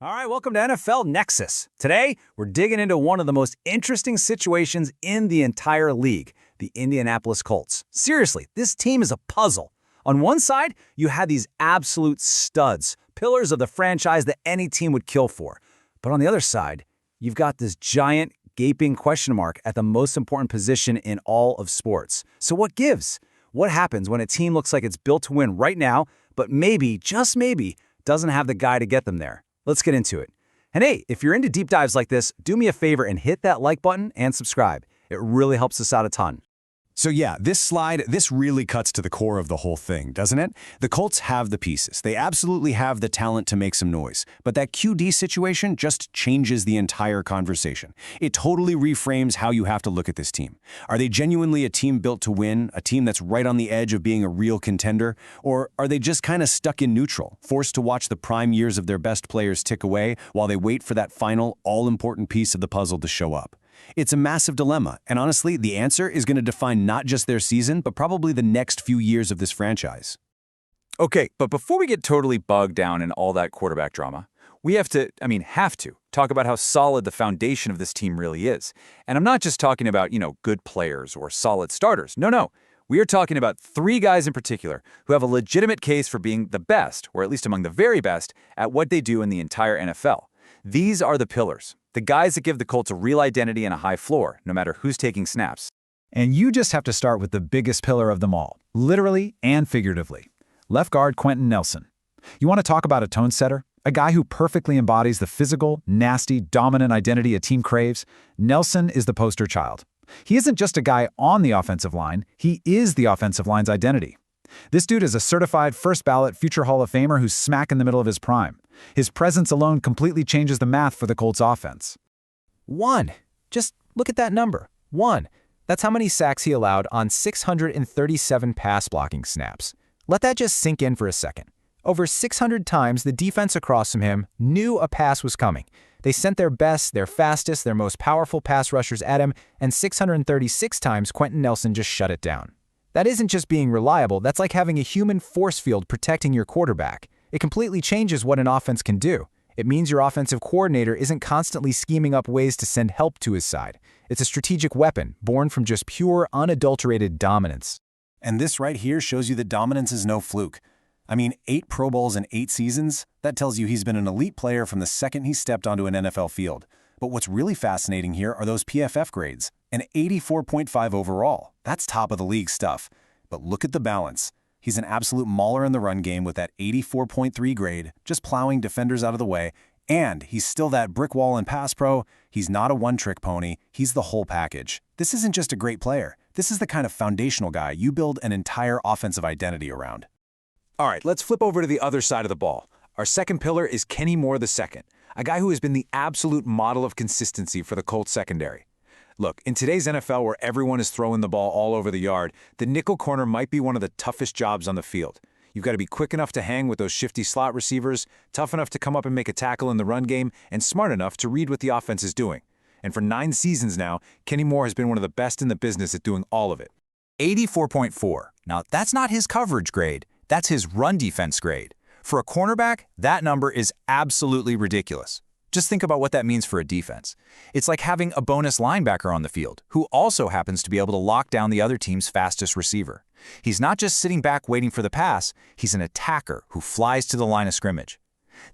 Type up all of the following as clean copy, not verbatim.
All right, welcome to NFL Nexus. Today, we're digging into one of the most interesting situations in the entire league, the Indianapolis Colts. Seriously, this team is a puzzle. On one side, you had these absolute studs, pillars of the franchise that any team would kill for. But on the other side, you've got this giant, gaping question mark at the most important position in all of sports. So what gives? What happens when a team looks like it's built to win right now, but maybe, just maybe, doesn't have the guy to get them there? Let's get into it. And hey, if you're into deep dives like this, do me a favor and hit that like button and subscribe. It really helps us out a ton. So yeah, this really cuts to the core of the whole thing, doesn't it? The Colts have the pieces. They absolutely have the talent to make some noise. But that QD situation just changes the entire conversation. It totally reframes how you have to look at this team. Are they genuinely a team built to win, a team that's right on the edge of being a real contender? Or are they just kind of stuck in neutral, forced to watch the prime years of their best players tick away while they wait for that final, all-important piece of the puzzle to show up? It's a massive dilemma, and honestly, the answer is going to define not just their season, but probably the next few years of this franchise. Okay, but before we get totally bogged down in all that quarterback drama, we have to talk about how solid the foundation of this team really is. And I'm not just talking about, good players or solid starters. No. We are talking about three guys in particular who have a legitimate case for being the best, or at least among the very best, at what they do in the entire NFL. These are the pillars. The guys that give the Colts a real identity and a high floor, no matter who's taking snaps. And you just have to start with the biggest pillar of them all, literally and figuratively. Left guard Quentin Nelson. You want to talk about a tone setter? A guy who perfectly embodies the physical, nasty, dominant identity a team craves? Nelson is the poster child. He isn't just a guy on the offensive line, he is the offensive line's identity. This dude is a certified first-ballot future Hall of Famer who's smack in the middle of his prime. His presence alone completely changes the math for the Colts offense. 1. Just look at that number. 1. That's how many sacks he allowed on 637 pass-blocking snaps. Let that just sink in for a second. Over 600 times, the defense across from him knew a pass was coming. They sent their best, their fastest, their most powerful pass rushers at him, and 636 times Quentin Nelson just shut it down. That isn't just being reliable, that's like having a human force field protecting your quarterback. It completely changes what an offense can do. It means your offensive coordinator isn't constantly scheming up ways to send help to his side. It's a strategic weapon, born from just pure, unadulterated dominance. And this right here shows you that dominance is no fluke. 8 Pro Bowls in 8 seasons? That tells you he's been an elite player from the second he stepped onto an NFL field. But what's really fascinating here are those PFF grades. An 84.5 overall. That's top of the league stuff. But look at the balance. He's an absolute mauler in the run game with that 84.3 grade, just plowing defenders out of the way, and he's still that brick wall in pass pro. He's not a one-trick pony. He's the whole package. This isn't just a great player. This is the kind of foundational guy you build an entire offensive identity around. All right, let's flip over to the other side of the ball. Our second pillar is Kenny Moore II, a guy who has been the absolute model of consistency for the Colts secondary. Look, in today's NFL where everyone is throwing the ball all over the yard, the nickel corner might be one of the toughest jobs on the field. You've got to be quick enough to hang with those shifty slot receivers, tough enough to come up and make a tackle in the run game, and smart enough to read what the offense is doing. And for 9 seasons now, Kenny Moore has been one of the best in the business at doing all of it. 84.4. Now, that's not his coverage grade. That's his run defense grade. For a cornerback, that number is absolutely ridiculous. Just think about what that means for a defense. It's like having a bonus linebacker on the field, who also happens to be able to lock down the other team's fastest receiver. He's not just sitting back waiting for the pass, he's an attacker who flies to the line of scrimmage.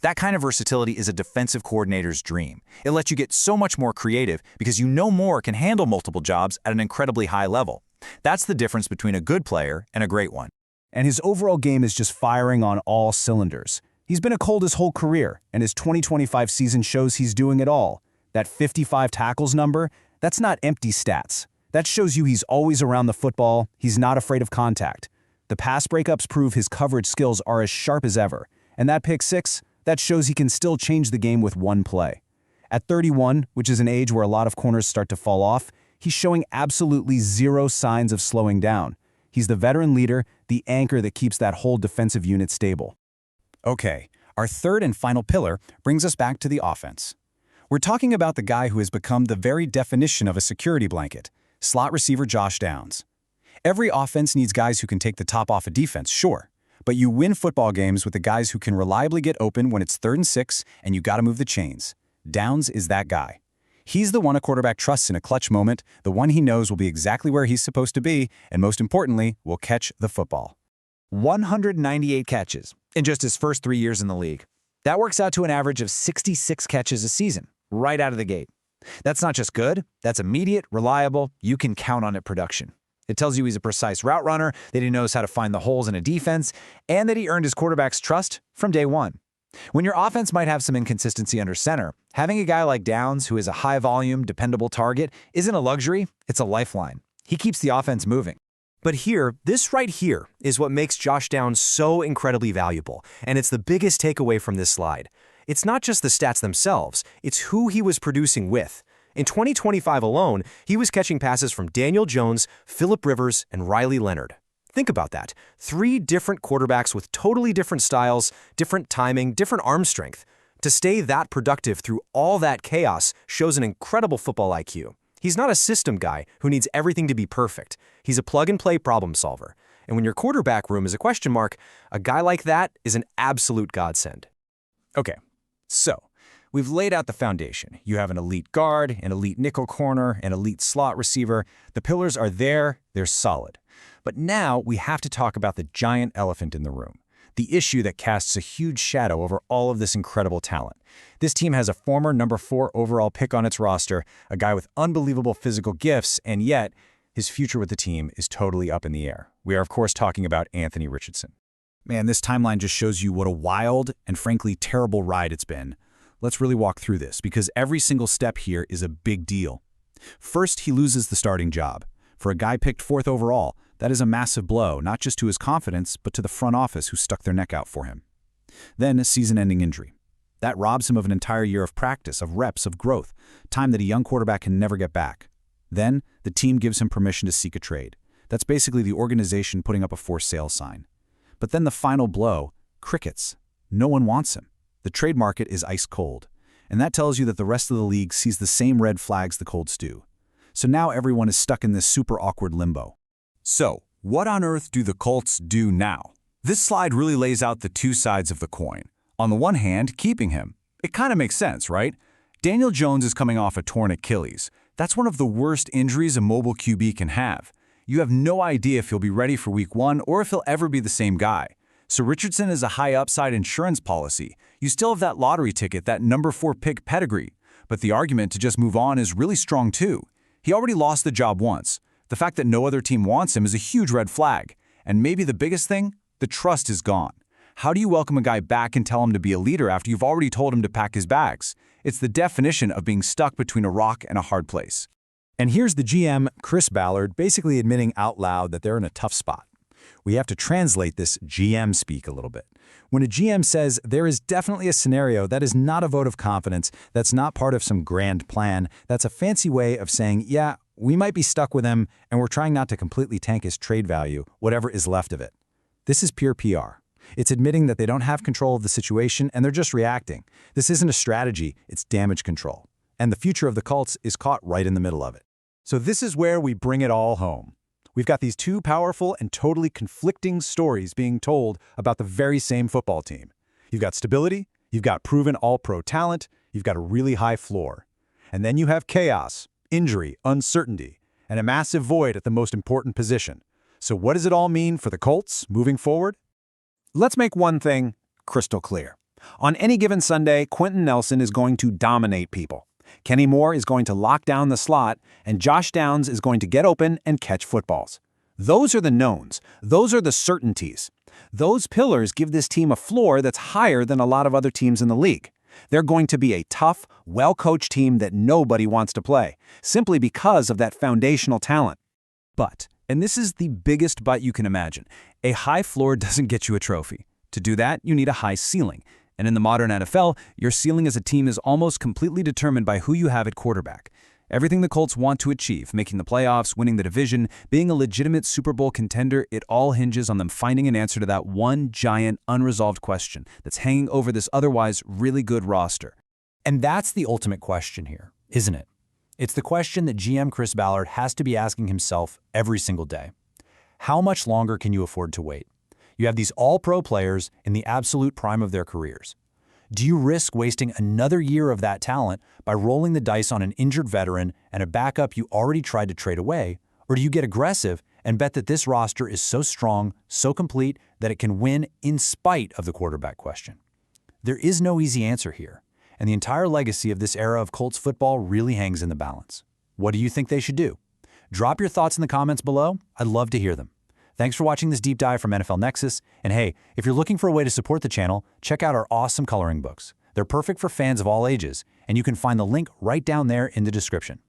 That kind of versatility is a defensive coordinator's dream. It lets you get so much more creative because you know Moore can handle multiple jobs at an incredibly high level. That's the difference between a good player and a great one. And his overall game is just firing on all cylinders. He's been a Colt his whole career, and his 2025 season shows he's doing it all. That 55 tackles number, that's not empty stats. That shows you he's always around the football, he's not afraid of contact. The pass breakups prove his coverage skills are as sharp as ever. And that pick six, that shows he can still change the game with one play. At 31, which is an age where a lot of corners start to fall off, he's showing absolutely zero signs of slowing down. He's the veteran leader, the anchor that keeps that whole defensive unit stable. Okay, our third and final pillar brings us back to the offense. We're talking about the guy who has become the very definition of a security blanket, slot receiver Josh Downs. Every offense needs guys who can take the top off a defense, sure, But you win football games with the guys who can reliably get open when it's 3rd and 6 and you gotta move the chains. Downs is that guy. He's the one a quarterback trusts in a clutch moment, the one he knows will be exactly where he's supposed to be, and most importantly, will catch the football. 198 catches in just his first 3 years in the league. That works out to an average of 66 catches a season, right out of the gate. That's not just good, that's immediate, reliable, you can count on it production. It tells you he's a precise route runner, that he knows how to find the holes in a defense, and that he earned his quarterback's trust from day one. When your offense might have some inconsistency under center, having a guy like Downs, who is a high-volume, dependable target, isn't a luxury, it's a lifeline. He keeps the offense moving. But here, this right here, is what makes Josh Downs so incredibly valuable, and it's the biggest takeaway from this slide. It's not just the stats themselves, it's who he was producing with. In 2025 alone, he was catching passes from Daniel Jones, Phillip Rivers, and Riley Leonard. Think about that. 3 different quarterbacks with totally different styles, different timing, different arm strength. To stay that productive through all that chaos shows an incredible football IQ. He's not a system guy who needs everything to be perfect. He's a plug-and-play problem solver. And when your quarterback room is a question mark, a guy like that is an absolute godsend. Okay, so we've laid out the foundation. You have an elite guard, an elite nickel corner, an elite slot receiver. The pillars are there, they're solid. But now we have to talk about the giant elephant in the room, the issue that casts a huge shadow over all of this incredible talent. This team has a former number 4 overall pick on its roster, a guy with unbelievable physical gifts, and yet his future with the team is totally up in the air. We are, of course, talking about Anthony Richardson. Man, this timeline just shows you what a wild and frankly terrible ride it's been. Let's really walk through this, because every single step here is a big deal. First, he loses the starting job. For a guy picked 4th overall, that is a massive blow, not just to his confidence, but to the front office who stuck their neck out for him. Then a season-ending injury. That robs him of an entire year of practice, of reps, of growth, time that a young quarterback can never get back. Then, the team gives him permission to seek a trade. That's basically the organization putting up a for sale sign. But then the final blow, crickets. No one wants him. The trade market is ice cold. And that tells you that the rest of the league sees the same red flags the Colts do. So now everyone is stuck in this super awkward limbo. So, what on earth do the Colts do now? This slide really lays out the 2 sides of the coin. On the one hand, keeping him. It kind of makes sense, right? Daniel Jones is coming off a torn Achilles. That's one of the worst injuries a mobile QB can have. You have no idea if he'll be ready for week 1 or if he'll ever be the same guy. So Richardson is a high upside insurance policy. You still have that lottery ticket, that number 4 pick pedigree. But the argument to just move on is really strong too. He already lost the job once. The fact that no other team wants him is a huge red flag. And maybe the biggest thing, the trust is gone. How do you welcome a guy back and tell him to be a leader after you've already told him to pack his bags? It's the definition of being stuck between a rock and a hard place. And here's the GM, Chris Ballard, basically admitting out loud that they're in a tough spot. We have to translate this GM speak a little bit. When a GM says there is definitely a scenario, that is not a vote of confidence, that's not part of some grand plan, that's a fancy way of saying, yeah, we might be stuck with him, and we're trying not to completely tank his trade value, whatever is left of it. This is pure PR. It's admitting that they don't have control of the situation and they're just reacting. This isn't a strategy, it's damage control. And the future of the Colts is caught right in the middle of it. So this is where we bring it all home. We've got these 2 powerful and totally conflicting stories being told about the very same football team. You've got stability, you've got proven all-pro talent, you've got a really high floor. And then you have chaos, injury, uncertainty, and a massive void at the most important position. So what does it all mean for the Colts moving forward? Let's make one thing crystal clear. On any given Sunday, Quentin Nelson is going to dominate people. Kenny Moore is going to lock down the slot, and Josh Downs is going to get open and catch footballs. Those are the knowns. Those are the certainties. Those pillars give this team a floor that's higher than a lot of other teams in the league. They're going to be a tough, well-coached team that nobody wants to play, simply because of that foundational talent. But, and this is the biggest but you can imagine, a high floor doesn't get you a trophy. To do that, you need a high ceiling. And in the modern NFL, your ceiling as a team is almost completely determined by who you have at quarterback. Everything the Colts want to achieve, making the playoffs, winning the division, being a legitimate Super Bowl contender, it all hinges on them finding an answer to that one giant, unresolved question that's hanging over this otherwise really good roster. And that's the ultimate question here, isn't it? It's the question that GM Chris Ballard has to be asking himself every single day. How much longer can you afford to wait? You have these all-pro players in the absolute prime of their careers. Do you risk wasting another year of that talent by rolling the dice on an injured veteran and a backup you already tried to trade away? Or do you get aggressive and bet that this roster is so strong, so complete, that it can win in spite of the quarterback question? There is no easy answer here, and the entire legacy of this era of Colts football really hangs in the balance. What do you think they should do? Drop your thoughts in the comments below. I'd love to hear them. Thanks for watching this deep dive from NFL Nexus, and hey, if you're looking for a way to support the channel, check out our awesome coloring books. They're perfect for fans of all ages, and you can find the link right down there in the description.